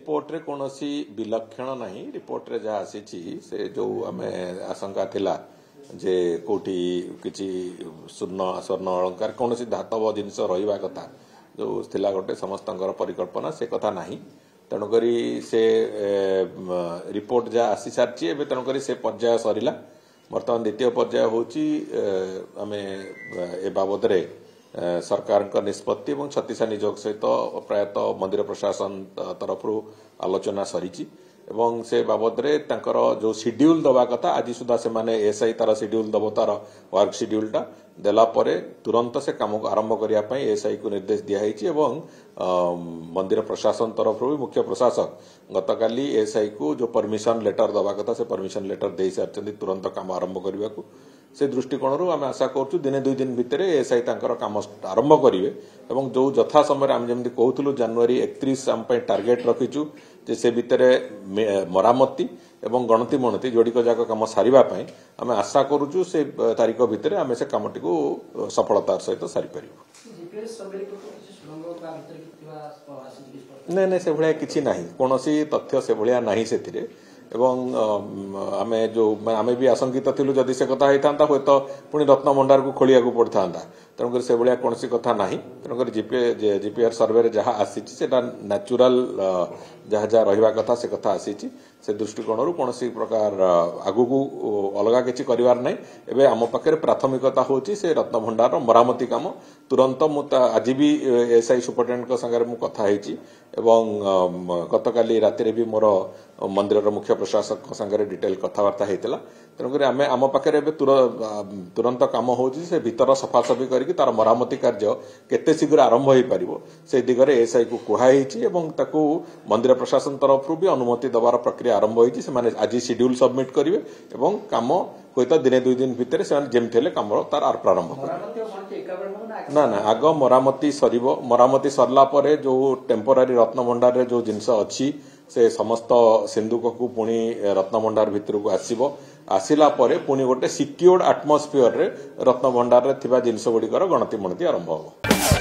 Report रे कौनसी विलक्षण नहीं रिपोर्ट रे जहाँ आसी से जो आम आशंका थिला जे कोठी किछि स्वर्ण अलंकार कौन धातव जिनस रहा कथा जो थिला गोटे समस्तंकर परिकल्पना से कथा नहीं तेणुकरी से रिपोर्ट जहाँ आसी सारी तेणुकरी से पर्याय सरला बर्तमान द्वितीय पर्याय होची आम ए बाबद रे सरकार का निष्पत्ति और छत्तीसा नियोग सहित प्रायतः मंदिर प्रशासन तरफ आलोचना सरी एवं से बाबद रे तांकर जो शेड्यूल दबा कथा आज सुधा से माने एसआई तार शेड्यूल दब तार वर्क शेड्यूलटा देला परे तुरंत से काम आरंभ करने एसआई को निर्देश दिखाई एवं मंदिर प्रशासन तरफ भी मुख्य प्रशासक गतकाली एसआई को जो परमिशन लेटर दबा कथा से परमिशन लेटर दे सारी तुरंत काम आरंभ करने को से दृष्टिकोण आम आशा करूँ दिने दुई दिन भितर एसआई तांकर काम आरंभ करेंगे और जो यथा समय आम जमी कहूँ जनवरी 31 आम टार्गेट रखीचु जे से भितर मरामती एवं गणति मणति जोड़िक जाक कम सारे आम आशा करूँ से तारीख भितर आम से कमटी को सफलतार सहित सारी पार नहीं से भाया किसी ना कौन तथ्य से भाया ना से एवं आमे जो आमे भी आशंकित थिलु जदि से कथा होता हे तो पुणी रत्न भंडार को खोलिया को पड़ता तेणुक से भाया कौन कथा ना तेणुक जीपीआर सर्वे जहाँ आसी न्याचुराल जहाँ जहाँ रहा कथा से कथा आसी से दृष्टिकोण कौन प्रकार आगु को अलग किसी करार ना एवं आम पाखे प्राथमिकता होची से रत्न भंडार मरामती काम तुरंत आज भी एसआई सुपरिटेडेंट संगे मु कथा एवं गतकाली राति भी मोर मंदिर मुख्य प्रशासक संगे डिटेल कथबार्ता होता तेणुक आम आम पाखे तुरंत कम हो भीतर सफासफी करके तार मरामती कार्य केते शीघ्र आरंभ हो पार से दिगरे एसआई को कहुई मंदिर प्रशासन तरफ भी अनुमति दबार प्रक्रिया आरंभ होती से आज शेड्यूल सबमिट करेंगे और कम हुए तो दिने दुई दिन भितर से जमती हेल्ले कम तार प्रारंभ कर ना आग मरामती सर मरामती सरला जो टेम्पोरारी रत्न भंडार रे जो जिनस अच्छी से समस्त सिंधुक को पुणी रत्न भंडार भितर को आसला पुणी गोटे सिक्योर्ड आटमोस्फियर रे रत्न भंडार रे थिबा जिनस गुड़िकर गणति मणति आरंभ हो।